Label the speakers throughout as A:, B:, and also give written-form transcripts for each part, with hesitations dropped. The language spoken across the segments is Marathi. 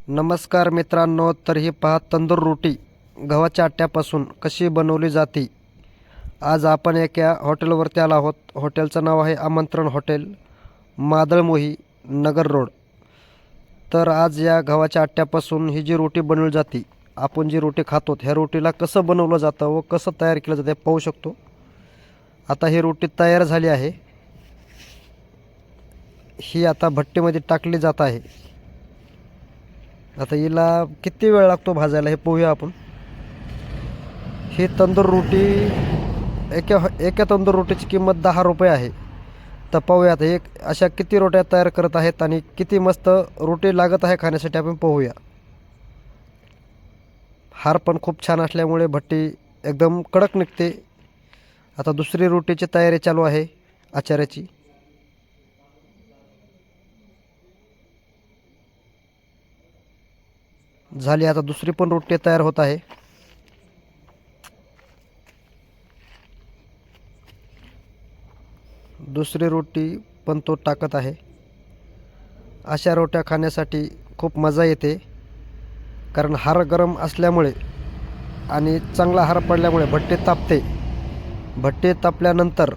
A: नमस्कार मित्रांनो, तर ही पहा तंदूर रोटी गव्हाच्या आट्यापासून कशी बनवली जाते. आज आपण एका हॉटेलवरती आलो आहोत. हॉटेलचं नाव आहे आमंत्रण हॉटेल, मादळमोही, नगर रोड. तर आज या गव्हाच्या आट्यापासून ही जी रोटी बनवली जाते, आपण जी रोटी खातो ह्या रोटीला कसं बनवलं जातं व कसं तयार केलं जातं पाहू शकतो. आता ही रोटी तयार झाली आहे. ही आता भट्टीमध्ये टाकली जात आहे. आता हिला किती वेळ लागतो भाजायला हे पाहूया आपण. ही तंदूर रोटी एका तंदूर रोटीची किंमत 10 रुपये आहे. तर पाहूया आता एक अशा किती रोट्या तयार करत आहेत आणि किती मस्त रोटी लागत आहे खाण्यासाठी आपण पाहूया. हार पण खूप छान असल्यामुळे भट्टी एकदम कडक निघते. आता दुसरी रोटीची तयारी चालू आहे आचार्याची. झाली, आता दुसरी पण रोटी तयार होत आहे. दुसरी रोटी पण तो टाकत आहे. अशा रोट्या खाण्यासाठी खूप मजा येते, कारण हार गरम असल्यामुळे आणि चांगला हार पडल्यामुळे भट्टी तापते. भट्टी तापल्यानंतर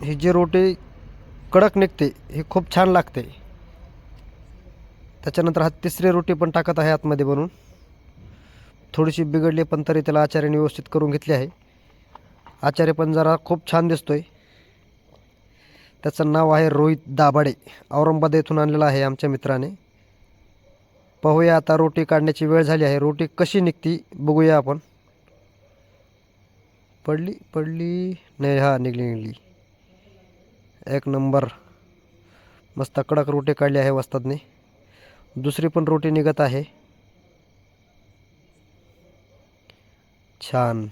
A: ही जी रोटी कडक निघते ही खूप छान लागते. त्याच्यानंतर हा तिसरी रोटी पण टाकत आहे आतमध्ये बनवून. थोडीशी बिघडली पण तरी त्याला आचार्याने व्यवस्थित करून घेतली आहे. आचार्य पण जरा खूप छान दिसतोय. त्याचं नाव आहे रोहित दाभाडे, औरंगाबाद येथून आणलेला आहे आमच्या मित्राने. पाहूया आता रोटी काढण्याची वेळ झाली आहे. रोटी कशी निघती बघूया आपण. पडली पडली नाही, हा निघली. एक नंबर, मस्त कडक रोटी काढली आहे वस्तादने. दुसरी पण रोटी निघत आहे छान.